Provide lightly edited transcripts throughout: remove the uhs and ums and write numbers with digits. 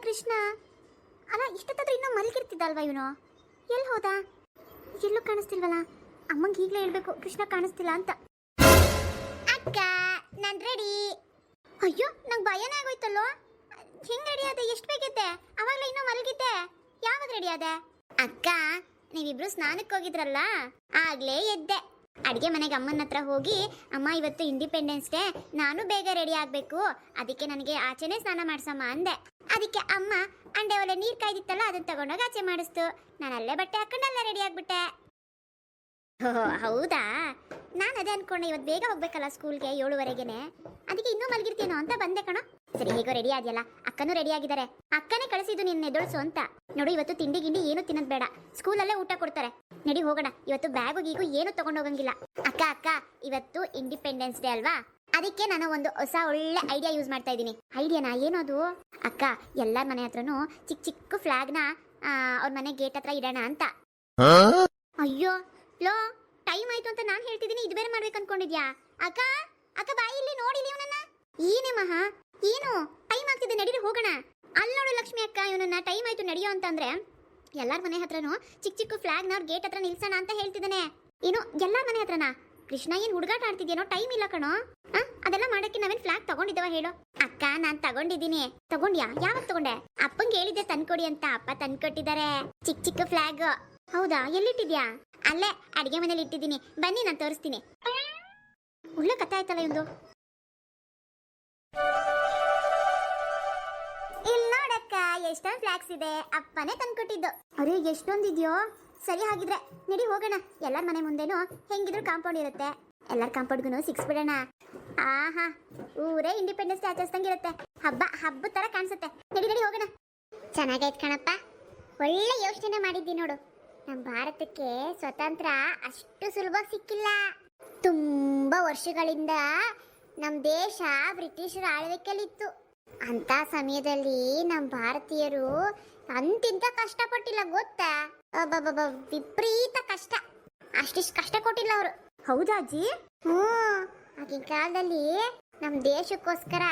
ಕೃಷ್ಣ ಅಲ್ಲ ಇಷ್ಟೊತ್ತಾದ್ರೂ ಇನ್ನೂ ಮಲಗಿರ್ತಿದ್ದಲ್ವಾ ಇವನು? ಎಲ್ಲಿ ಹೋದ? ಎಲ್ಲೂ ಕಾಣಿಸ್ತಿಲ್ವಲ್ಲ. ಅಮ್ಮಂಗೆ ಈಗಲೇ ಹೇಳ್ಬೇಕು ಕೃಷ್ಣ ಕಾಣಿಸ್ತಿಲ್ಲ ಅಂತ. ಅಕ್ಕ ನಾನು ರೆಡಿ. ಅಯ್ಯೋ ನಂಗೆ ಭಯನೇ ಆಗೋಯ್ತಲ್ಲೋ. ಹೆಂಗ್ ರೆಡಿ ಆದೆ? ಎಷ್ಟು ಬೇಕಿದ್ದೆ? ಅವಾಗಲೇ ಇನ್ನೂ ಮಲಗಿದ್ದೆ. ಯಾವಾಗ ರೆಡಿ ಆದೆ? ಅಕ್ಕ ನೀವಿಬ್ರು ಸ್ನಾನಕ್ಕೆ ಹೋಗಿದ್ರಲ್ಲ ಆಗ್ಲೇ ಎದ್ದೆ. ಅಡಿಗೆ ಮನೆಗೆ ಅಮ್ಮನ ಹತ್ರ ಹೋಗಿ ಅಮ್ಮ ಇವತ್ತು ಇಂಡಿಪೆಂಡೆನ್ಸ್ ಡೇ, ನಾನು ಬೇಗ ರೆಡಿ ಆಗಬೇಕು, ಅದಕ್ಕೆ ನನಗೆ ಆಚೆನೇ ಸ್ನಾನ ಮಾಡ್ಸಮ್ಮ ಅಂದೆ. ಅದಕ್ಕೆ ಅಮ್ಮ ಅಂಡೆ ಒಲೆ ನೀರು ಕಾಯ್ದಿತ್ತಲ್ಲ ಅದನ್ನ ತಗೊಂಡೋಗಿ ಆಚೆ ಮಾಡಿಸ್ತು. ನಾನು ಅಲ್ಲೇ ಬಟ್ಟೆ ಹಾಕೊಂಡೆಲ್ಲ ರೆಡಿ ಆಗ್ಬಿಟ್ಟೆ. ಓಹೋ ಹೌದಾ? ನಾನು ಅದೇ ಅನ್ಕೊಂಡೆ ಇವತ್ತು ಬೇಗ ಹೋಗ್ಬೇಕಲ್ಲ ಸ್ಕೂಲ್ಗೆ 7:30ಗೆನೆ, ಅದಕ್ಕೆ ಇನ್ನೂ ಮಲಗಿರ್ತೀನೋ ಅಂತ ಬಂದೆ ಕಣೋ. ಸರಿ ಹೇಗೋ ರೆಡಿ ಆದ್ಯಲ್ಲ, ಅಕ್ಕನೂ ರೆಡಿ ಆಗಿದ್ದಾರೆ. ಅಕ್ಕನೇ ಕಳಿಸಿದ್ದು ನಿನ್ನ ಎದೊಳ್ಸು ಅಂತ. ನೋಡು ಇವತ್ತು ತಿಂಡಿ ಗಿಂಡಿ ಏನು ತಿನ್ನೋದು ಬೇಡ, ಸ್ಕೂಲಲ್ಲೇ ಊಟ ಕೊಡ್ತಾರೆ. ನಡಿ ಹೋಗೋಣ. ಇವತ್ತು ಬ್ಯಾಗು ಗೀಗು ಏನು ತಗೊಂಡು ಹೋಗಂಗಿಲ್ಲ. ಅಕ್ಕ ಇವತ್ತು ಇಂಡಿಪೆಂಡೆನ್ಸ್ ಡೇ ಅಲ್ವಾ, ಅದಕ್ಕೆ ನಾನು ಒಂದು ಹೊಸ ಒಳ್ಳೆ ಐಡಿಯಾ ಯೂಸ್ ಮಾಡ್ತಾ ಇದ್ದೀನಿ. ಐಡಿಯಾನಾ? ಏನದು? ಅಕ್ಕ ಎಲ್ಲರ ಮನೆ ಹತ್ರನೂ ಚಿಕ್ಕ ಚಿಕ್ಕ ಫ್ಲಾಗ್ನ ಅವ್ರ ಮನೆ ಗೇಟ್ ಹತ್ರ ಇಡೋಣ ಅಂತ. ಅಯ್ಯೋ ಲೋ, ಟೈಮ್ ಆಯ್ತು ಅಂತ ನಾನು ಹೇಳ್ತಿದ್ದೀನಿ, ಇದು ಬೇರೆ ಮಾಡ್ಬೇಕು ಅನ್ಕೊಂಡಿದ್ಯಾ? ಅಕ್ಕ ಅಕ್ಕ ಬಾಯಿ ಇಲ್ಲಿ ನೋಡಿಲಿ ಇವನನ್ನ. ಏನೇ ಮಹಾ, ಏನು ಟೈಮ್ ಆಗ್ತಿದೆ, ನಡೀರಿ ಹೋಗೋಣ. ಅಲ್ಲಿ ನೋಡು ಲಕ್ಷ್ಮಿ ಅಕ್ಕ, ಇವನನ್ನ ಟೈಮ್ ಆಯ್ತು ನಡಿಯೋ ಅಂತಂದ್ರೆ ಎಲ್ಲಾರ ಮನೆ ಹತ್ರನೂ ಚಿಕ್ಕ ಚಿಕ್ಕ ಫ್ಲಾಗ್ನ ಅವ್ರ ಗೇಟ್ ಹತ್ರ ನಿಲ್ಸೋಣ ಅಂತ ಹೇಳ್ತಿದ್ದಾನೆ. ಏನು ಎಲ್ಲಾರ ಮನೆ ಹತ್ರನಾ? ಕೃಷ್ಣ ಏನ್ ಹುಡುಗಾಟ ಆಡ್ತಿದ್ಯೇನೋ? ಟೈಮ್ ಇಲ್ಲ ಕಣೋ. ಅದೆಲ್ಲ ಮಾಡಕ್ಕೆ ನಾವೇನ್ ಫ್ಲಾಗ್ ತಗೊಂಡಿದ್ದವ ಹೇಳು? ಅಕ್ಕ ನಾನ್ ತಗೊಂಡಿದ್ದೀನಿ. ತಗೊಂಡ್ಯಾ? ಯಾವಾಗ ತಗೊಂಡೆ? ಅಪ್ಪಂಗೆ ಹೇಳಿದ್ದೆ ತಂದ್ಕೊಡಿ ಅಂತ, ಅಪ್ಪ ತಂದ್ಕೊಟ್ಟಿದ್ದಾರೆ ಚಿಕ್ಕ ಚಿಕ್ಕ ಫ್ಲಾಗ್. ಹೌದಾ? ಎಲ್ಲಿಟ್ಟಿದ್ಯಾ? ಅಲ್ಲೇ ಅಡಿಗೆ ಮನೇಲಿ ಇಟ್ಟಿದ್ದೀನಿ, ಬನ್ನಿ ನಾನು ತೋರಿಸ್ತೀನಿ. ಒಳ್ಳೆ ಕಥೆ ಆಯ್ತಲ್ಲ ಇವಂದು. ಇಲ್ಲಿ ನೋಡಕ್ಕ ಎಷ್ಟೊಂದು ಫ್ಲಾಗ್ಸ್ ಇದೆ, ಅಪ್ಪನೇ ತಂದ್ಕೊಟ್ಟಿದ್ದು. ಅರೆ ಎಷ್ಟೊಂದಿದ್ಯೋ? ಸರಿ ಹಾಗಿದ್ರೆ ನಡಿ ಹೋಗೋಣ. ಎಲ್ಲರ ಮನೆ ಮುಂದೆನೂ ಹೆಂಗಿದ್ರು ಕಾಂಪೌಂಡ್ ಇರುತ್ತೆ, ಎಲ್ಲರ ಕಾಂಪೌಂಡ್ಗೂ ಸಿಕ್ಸ್ಬಿಡೋಣ. ಆಹಾ ಊರೇ ಇಂಡಿಪೆಂಡೆನ್ಸ್ ಡೇ ಆಚರಿಸ್ದಂಗಿರುತ್ತೆ. ಹಬ್ಬ ತರ ಕಾಣಿಸುತ್ತೆ. ನಡಿ ಹೋಗೋಣ. ಚೆನ್ನಾಗೈತ್ ಕಣಪ್ಪ, ಒಳ್ಳೆ ಯೋಚನೆ ಮಾಡಿದ್ದಿ ನೋಡು. ನಮ್ಮ ಭಾರತಕ್ಕೆ ಸ್ವತಂತ್ರ ಅಷ್ಟು ಸುಲಭ ಸಿಕ್ಕಿಲ್ಲ. ತುಂಬಾ ವರ್ಷಗಳಿಂದ ನಮ್ಮ ದೇಶ ಬ್ರಿಟಿಷರ ಆಳ್ವಿಕೆಯಲ್ಲಿತ್ತು. ಅಂತ ಸಮಯದಲ್ಲಿ ನಮ್ಮ ಭಾರತೀಯರು ಅಂತಿಂತ ಕಷ್ಟಪಟ್ಟಿಲ್ಲ ಗೊತ್ತಾ? ವಿಪರೀತ ಕಷ್ಟ, ಅಷ್ಟಿಷ್ಟು ಕಷ್ಟ ಕೊಟ್ಟಿಲ್ಲ ಅವರು. ಹೌದಾ ಅಜ್ಜಿ? ಆಗಿನ ಕಾಲದಲ್ಲಿ ನಮ್ಮ ದೇಶಕ್ಕೋಸ್ಕರ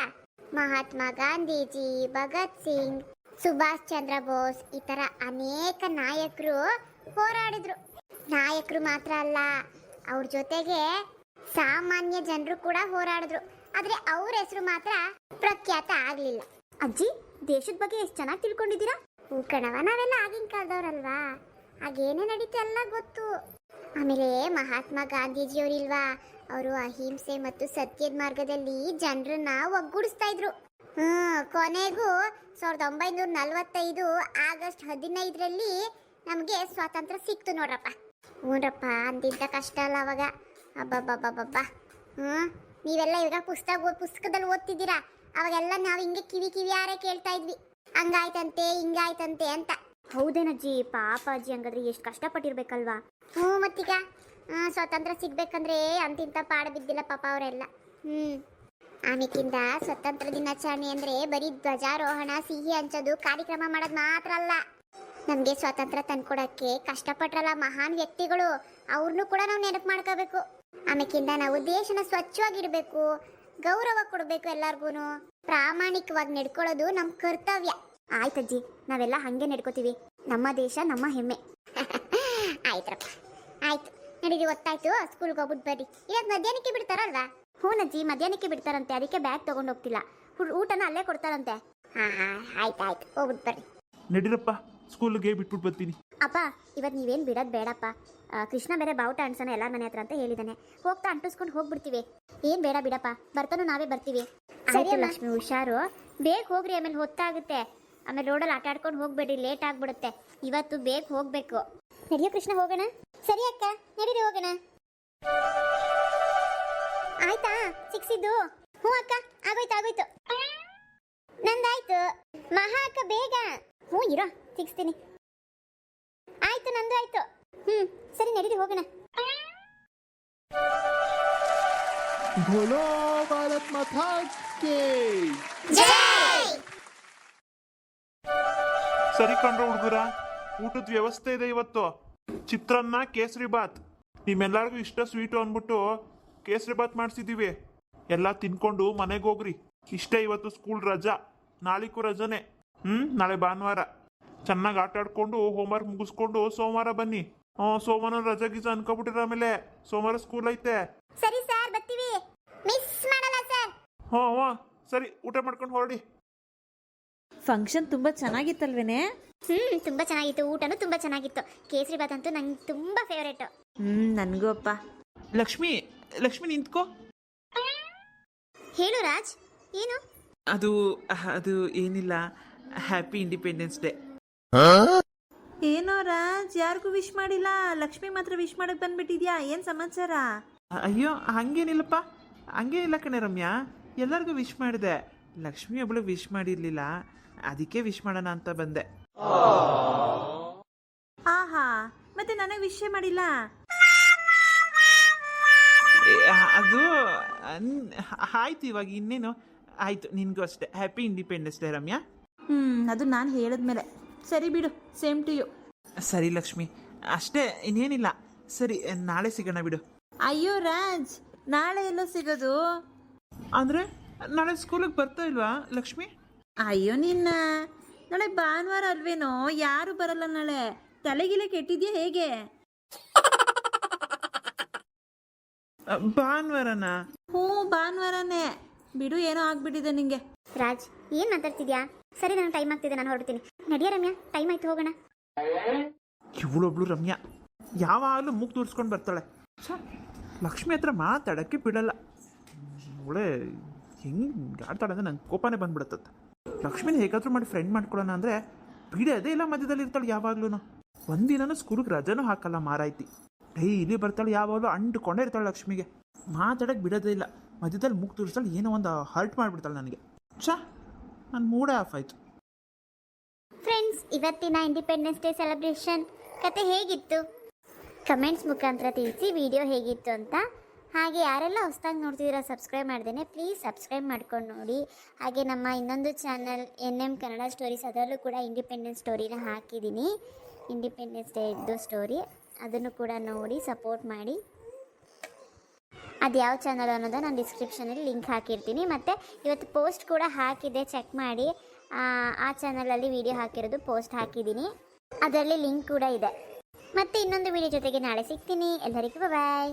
ಮಹಾತ್ಮ ಗಾಂಧೀಜಿ, ಭಗತ್ ಸಿಂಗ್, ಸುಭಾಷ್ ಚಂದ್ರ ಬೋಸ್ ಈ ತರ ಅನೇಕ ನಾಯಕರು ಹೋರಾಡಿದ್ರು. ನಾಯಕರು ಮಾತ್ರ ಅಲ್ಲ, ಅವ್ರ ಜೊತೆಗೆ ಸಾಮಾನ್ಯ ಜನರು ಕೂಡ ಹೋರಾಡಿದ್ರು. ಆದ್ರೆ ಅವ್ರ ಹೆಸರು ಮಾತ್ರ ಪ್ರಖ್ಯಾತ ಆಗ್ಲಿಲ್ಲ. ಅಜ್ಜಿ ದೇಶದ ಬಗ್ಗೆ ಎಷ್ಟು ಚೆನ್ನಾಗಿ ತಿಳ್ಕೊಂಡಿದ್ದೀರಾ. ಕಣವ, ನಾವೆಲ್ಲ ಆಗಿನ ಕಾಲದವ್ರಲ್ವಾ, ಹಾಗೇನೇ ನಡೀತು ಎಲ್ಲ ಗೊತ್ತು. ಆಮೇಲೆ ಮಹಾತ್ಮ ಗಾಂಧೀಜಿಯವರಿಲ್ವಾ, ಅವರು ಅಹಿಂಸೆ ಮತ್ತು ಸತ್ಯದ ಮಾರ್ಗದಲ್ಲಿ ಜನರನ್ನ ಒಗ್ಗೂಡಿಸ್ತಾ ಇದ್ರು. ಕೊನೆಗೂ 1945 ಆಗಸ್ಟ್ 15ರಲ್ಲಿ ನಮಗೆ ಸ್ವಾತಂತ್ರ್ಯ ಸಿಕ್ತು ನೋಡ್ರಪ್ಪ. ಹ್ಞೂರಪ್ಪ, ಅಂತಿಂತ ಕಷ್ಟ ಅಲ್ಲ ಅವಾಗ. ಅಬ್ಬಬ್ಬಬ್ಬಬ್ಬ. ನೀವೆಲ್ಲ ಇವಾಗ ಪುಸ್ತಕದಲ್ಲಿ ಓದ್ತಿದ್ದೀರಾ, ಅವಾಗೆಲ್ಲ ನಾವು ಹಿಂಗೆ ಕಿವಿಯಾರೆ ಕೇಳ್ತಾ ಇದ್ವಿ, ಹಂಗಾಯ್ತಂತೆ ಹಿಂಗಾಯ್ತಂತೆ ಅಂತ. ಹೌದೇನಜ್ಜಿ? ಪಾಪ ಅಜ್ಜಿ, ಹಂಗಾದ್ರೆ ಎಷ್ಟು ಕಷ್ಟಪಟ್ಟಿರ್ಬೇಕಲ್ವಾ? ಮತ್ತೀಗ ಸ್ವಾತಂತ್ರ್ಯ ಸಿಗ್ಬೇಕಂದ್ರೆ ಅಂತಿಂತ ಪಾಡ ಬಿದ್ದಿಲ್ಲ ಪಾಪ ಅವರೆಲ್ಲ. ಆಮೇಕಿಂದ ಸ್ವತಂತ್ರ ದಿನಾಚರಣೆ ಅಂದ್ರೆ ಬರೀ ಧ್ವಜಾರೋಹಣ, ಸಿಹಿ ಹಂಚೋದು, ಕಾರ್ಯಕ್ರಮ ಮಾಡೋದು ಮಾತ್ರ ಅಲ್ಲ. ನಮ್ಗೆ ಸ್ವಾತಂತ್ರ್ಯ ತಂದ್ಕೊಡಕ್ಕೆ ಕಷ್ಟಪಟ್ರಲ್ಲ ಮಹಾನ್ ವ್ಯಕ್ತಿಗಳು, ಅವ್ರನ್ನೂ ಕೂಡ ನಾವು ನೆನಪು ಮಾಡ್ಕೋಬೇಕು. ಆಮೇಕಿಂದ ನಾವು ದೇಶನ ಸ್ವಚ್ಛವಾಗಿಡ್ಬೇಕು, ಗೌರವ ಕೊಡ್ಬೇಕು, ಎಲ್ಲಾರ್ಗು ಪ್ರಾಮಾಣಿಕವಾಗಿ ನಡ್ಕೊಳ್ಳೋದು ನಮ್ಮ ಕರ್ತವ್ಯ. ಆಯ್ತಜ್ಜಿ, ನಾವೆಲ್ಲ ಹಂಗೆ ನಡ್ಕೋತೀವಿ. ನಮ್ಮ ದೇಶ ನಮ್ಮ ಹೆಮ್ಮೆ. ಆಯ್ತ್ರಪ್ಪ, ಆಯ್ತು ನಡೀರಿ, ಗೊತ್ತಾಯ್ತು. ಸ್ಕೂಲ್ಗೆ ಹೋಗ್ಬಿಟ್ಟು ಬರ್ರಿ. ಇವತ್ತು ಮಧ್ಯಾಹ್ನಕ್ಕೆ ಬಿಡ್ತಾರಲ್ವಾ? ಹ್ಞೂನಜ್ಜಿ, ಮಧ್ಯಾಹ್ನಕ್ಕೆ ಬಿಡ್ತಾರಂತೆ, ಅದಕ್ಕೆ ಬ್ಯಾಗ್ ತಗೊಂಡು ಹೋಗ್ತಿಲ್ಲ. ಊಟನ ಅಲ್ಲೇ ಕೊಡ್ತಾರಂತೆ. ಆಯ್ತು ಹೋಗ್ಬಿಟ್ಟು ಬರ್ರಿ. ನಡೀರಪ್ಪ, ಸ್ಕೂಲ್ಗೆ ಬಿಟ್ಬಿಟ್ಟು ಬರ್ತೀನಿ. ಅಪ್ಪ ಇವತ್ತು ನೀವೇನು ಬಿಡೋದು ಬೇಡಪ್ಪ. ಕೃಷ್ಣ ಬೇರೆ ಬಾವುಟ ಅಂಟ್ಸೋಣ ಎಲ್ಲರ ಮನೆ ಹತ್ರ ಅಂತ ಹೇಳಿದಾನೆ. ಹೋಗ್ತಾ ಅಂಟಿಸ್ಕೊಂಡು ಹೋಗ್ಬಿಡ್ತೀವಿ. ಏನು ಬೇಡ ಬಿಡಪ್ಪ, ಬರ್ತಾನು ನಾವೇ ಬರ್ತೀವಿ. ಸರಿ ಲಕ್ಷ್ಮಿ, ಹುಷಾರು, ಬೇಗ ಹೋಗ್ರಿ, ಆಮೇಲೆ ಹೊತ್ತಾಗುತ್ತೆ. ಆಮೇಲೆ ರೋಡಲ್ಲಿ ಆಟ ಆಡ್ಕೊಂಡು ಹೋಗ್ಬೇಡ್ರಿ, ಲೇಟ್ ಆಗ್ಬಿಡುತ್ತೆ. ಇವತ್ತು ಬೇಗ ಹೋಗ್ಬೇಕು. ನಡಿಯೋ ಕೃಷ್ಣ, ಹೋಗೋಣ. ಸರಿ ಅಕ್ಕ, ನಡೀರಿ ಹೋಗೋಣ. ಆಯ್ತಾ ಸಿಕ್ಸಿದ್ದು? ಹ್ಞೂ ಅಕ್ಕ, ಆಗೋಯ್ತು. ನಂದಾಯ್ತು. ಮಹಾ ಅಕ್ಕ ಬೇಗ. ಹ್ಞೂ ಇರೋ, ಸಿಕ್ಸ್ತೀನಿ. ಆಯ್ತು, ನಂದು ಆಯ್ತು. ಸರಿ ನಡೀರಿ ಹೋಗೋಣ. ಬೋಲೋ ಭಾರತ್ ಮಾತಾ ಕೀ ಜೈ. ಸರಿ ಕಂಡ್ರು ಹುಡುಗರ, ಊಟದ ವ್ಯವಸ್ಥೆ ಇದೆ ಇವತ್ತು. ಚಿತ್ರಾನ್ನ, ಕೇಸರಿ ಬಾತ್. ನಿಮ್ಮೆಲ್ಲರಿಗೂ ಇಷ್ಟ ಸ್ವೀಟು ಅಂದ್ಬಿಟ್ಟು ಕೇಸರಿ ಬಾತ್ ಮಾಡಿಸಿದ್ದೀವಿ. ಎಲ್ಲ ತಿನ್ಕೊಂಡು ಮನೆಗೆ ಹೋಗ್ರಿ. ಇಷ್ಟೇ ಇವತ್ತು ಸ್ಕೂಲ್ ರಜಾ, ನಾಳಿಗೂ ರಜಾನೆ. ನಾಳೆ ಭಾನುವಾರ ಚೆನ್ನಾಗಿ ಆಟ ಆಡ್ಕೊಂಡು ಹೋಮ್ವರ್ಕ್ ಮುಗಿಸ್ಕೊಂಡು ಸೋಮವಾರ ಬನ್ನಿ. ಸೋಮವಾರ ರಜೆ ಗೀಜ ಅನ್ಕೊಬಿಟ್ಟಿರ. ಆಮೇಲೆ ಸೋಮವಾರ ಸ್ಕೂಲ್ ಐತೆ. ಸರಿ ಸರ್, ಬರ್ತೀವಿ. ಮಿಸ್ ಮಾಡಲ್ಲ ಸರ್. ಹ್ಞೂ ಸರಿ, ಊಟ ಮಾಡ್ಕೊಂಡು ಹೊರಡಿ. ಫಂಕ್ಷನ್ ತುಂಬ ಚೆನ್ನಾಗಿತ್ತಲ್ವೇನೆ? ತುಂಬಾ ಚೆನ್ನಾಗಿತ್ತು. ಊಟನೂ ತುಂಬಾ ಚೆನ್ನಾಗಿತ್ತು. ಕೇಸರಿ ಬಾತ್ ಅಂತೂ ನಂಗೆ ತುಂಬಾ ಫೇವರೇಟ್. ನನಗೂ ಅಪ್ಪ. ಲಕ್ಷ್ಮಿ ಲಕ್ಷ್ಮಿ ನಿಂತ್ಕೋ. ಹೇಳು ರಾಜ್, ಏನು? ಅದು ಅದು ಏನಿಲ್ಲ, ಹ್ಯಾಪಿ ಇಂಡಿಪೆಂಡೆನ್ಸ್ ಡೇ. ಏನೋ ರಾಜ್, ಯಾರಿಗೂ ವಿಶ್ ಮಾಡಿಲ್ಲ, ಲಕ್ಷ್ಮಿ ಮಾತ್ರ ವಿಶ್ ಮಾಡಕ್ ಬಂದ್ಬಿಟ್ಟಿದ್ಯಾ? ಏನ್ ಸಮಾಚಾರ? ಅಯ್ಯೋ ಹಂಗೇನಿಲ್ಲಪ್ಪ, ಹಂಗೇನಿಲ್ಲ ಕಣೆ ರಮ್ಯಾ, ಎಲ್ಲರಿಗೂ ವಿಶ್ ಮಾಡಿದೆ. ಲಕ್ಷ್ಮಿ ಒಬ್ಳು ವಿಶ್ ಮಾಡಿರ್ಲಿಲ್ಲ, ಅದಕ್ಕೆ ವಿಶ್ ಮಾಡೋಣ ಅಂತ ಬಂದೆ. ಆಹಾ, ಮತ್ತೆ ನನಗೆ ವಿಷಯ ಮಾಡಿಲ್ಲ? ಅದು ಆಯ್ತು, ಇವಾಗ ಇನ್ನೇನು ಆಯ್ತು. ನಿನ್ಗೂ ಅಷ್ಟೇ ಹ್ಯಾಪಿ ಇಂಡಿಪೆಂಡೆನ್ಸ್ ಡೇ ರಮ್ಯಾ. ಅದು ನಾನು ಹೇಳಿದ್ಮೇಲೆ. ಸರಿ ಬಿಡು, ಸೇಮ್ ಟು ಯು. ಸರಿ ಲಕ್ಷ್ಮಿ, ಅಷ್ಟೇ, ಇನ್ನೇನಿಲ್ಲ. ಸರಿ, ನಾಳೆ ಸಿಗೋಣ ಬಿಡು. ಅಯ್ಯೋ ರಾಜ್, ನಾಳೆ ಎಲ್ಲೋ ಸಿಗೋದು? ಅಂದ್ರೆ ನಾಳೆ ಸ್ಕೂಲಿಗೆ ಬರ್ತಾ ಇಲ್ವಾ ಲಕ್ಷ್ಮಿ? ಅಯ್ಯೋ ನಿನ್ನ, ನಾಳೆ ಭಾನುವಾರ ಅಲ್ವೇನೋ, ಯಾರು ಬರಲ್ಲ ನಾಳೆ. ತಲೆಗಿಲೆ ಕೆಟ್ಟಿದ್ಯಾ ಹೇಗೆ? ಭಾನುವಾರನ? ಹ್ಞೂ ಭಾನುವಾರನೇ ಬಿಡು, ಏನೋ ಆಗ್ಬಿಟ್ಟಿದೆ ನಿಂಗೆ. ರಾಜ್, ಏನ್ ಮಾತಾಡ್ತಿದ್ಯಾ? ಸರಿ, ನಾನು ಟೈಮ್ ಆಗ್ತಿದೆ, ನಾನು ಹೊರಡ್ತೀನಿ. ನಡಿಯ ರಮ್ಯಾ, ಟೈಮ್ ಆಯ್ತು, ಹೋಗೋಣ. ಇವಳೊಬ್ಳು ರಮ್ಯಾ ಯಾವಾಗಲೂ ಮೂಗ್ ತೋರಿಸ್ಕೊಂಡು ಬರ್ತಾಳೆ. ಲಕ್ಷ್ಮಿ ಹತ್ರ ಮಾತಾಡೋಕ್ಕೆ ಬಿಡಲ್ಲ. ಅವಳೆ ಹೆಂಗೆ ಆಡ್ತಾಳೆ ಅಂದರೆ ನಂಗೆ ಕೋಪನೇ ಬಂದ್ಬಿಡುತ್ತತ್ತ. ಲಕ್ಷ್ಮಿನ ಹೇಗಾದ್ರೂ ಮಾಡಿ ಫ್ರೆಂಡ್ ಮಾಡ್ಕೊಳ್ಳೋಣ ಅಂದರೆ ಬಿಡೋದೇ ಇಲ್ಲ, ಮಧ್ಯದಲ್ಲಿ ಇರ್ತಾಳೆ ಯಾವಾಗ್ಲೂ. ಒಂದಿನೂ ಸ್ಕೂಲಿಗೆ ರಜೆನೂ ಹಾಕಲ್ಲ ಮಾರಾಯ್ತಿ. ಡೈಲಿ ಬರ್ತಾಳೆ, ಯಾವಾಗಲೂ ಅಂಟ್ಕೊಂಡೇ ಇರ್ತಾಳೆ. ಲಕ್ಷ್ಮಿಗೆ ಮಾತಾಡೋಕ್ಕೆ ಬಿಡೋದೇ ಇಲ್ಲ, ಮಧ್ಯದಲ್ಲಿ ಮೂಗ್ ತೋರಿಸ್ತಾಳೆ, ಏನೋ ಒಂದು ಹರ್ಟ್ ಮಾಡಿಬಿಡ್ತಾಳೆ ನನಗೆ. ನನ್ನ ಮೂಡೇ ಆಫ್ ಆಯಿತು. ಫ್ರೆಂಡ್ಸ್, ಇವತ್ತಿನ ಇಂಡಿಪೆಂಡೆನ್ಸ್ ಡೇ ಸೆಲೆಬ್ರೇಷನ್ ಕತೆ ಹೇಗಿತ್ತು? ಕಮೆಂಟ್ಸ್ ಮುಖಾಂತರ ತಿಳಿಸಿ ವಿಡಿಯೋ ಹೇಗಿತ್ತು ಅಂತ. ಹಾಗೆ ಯಾರೆಲ್ಲ ಹೊಸದಾಗಿ ನೋಡ್ತಿದ್ದೀರಾ ಸಬ್ಸ್ಕ್ರೈಬ್ ಮಾಡ್ದೇನೆ ಪ್ಲೀಸ್ ಸಬ್ಸ್ಕ್ರೈಬ್ ಮಾಡ್ಕೊಂಡು ನೋಡಿ. ಹಾಗೆ ನಮ್ಮ ಇನ್ನೊಂದು ಚಾನಲ್ NM ಕನ್ನಡ ಸ್ಟೋರೀಸ್, ಅದರಲ್ಲೂ ಕೂಡ ಇಂಡಿಪೆಂಡೆನ್ಸ್ ಸ್ಟೋರಿನ ಹಾಕಿದ್ದೀನಿ. ಇಂಡಿಪೆಂಡೆನ್ಸ್ ಡೇ ಇದ್ದು ಸ್ಟೋರಿ, ಅದನ್ನು ಕೂಡ ನೋಡಿ ಸಪೋರ್ಟ್ ಮಾಡಿ. ಅದು ಯಾವ ಚಾನಲ್ ಅನ್ನೋದು ನಾನು ಡಿಸ್ಕ್ರಿಪ್ಷನಲ್ಲಿ ಲಿಂಕ್ ಹಾಕಿರ್ತೀನಿ. ಮತ್ತು ಇವತ್ತು ಪೋಸ್ಟ್ ಕೂಡ ಹಾಕಿದ್ದೆ, ಚೆಕ್ ಮಾಡಿ. ಆ ಚಾನಲಲ್ಲಿ ವಿಡಿಯೋ ಹಾಕಿರೋದು ಪೋಸ್ಟ್ ಹಾಕಿದ್ದೀನಿ, ಅದರಲ್ಲಿ ಲಿಂಕ್ ಕೂಡ ಇದೆ. ಮತ್ತೆ ಇನ್ನೊಂದು ವಿಡಿಯೋ ಜೊತೆಗೆ ನಾಳೆ ಸಿಗ್ತೀನಿ. ಎಲ್ಲರಿಗೂ ಬಾಯ್.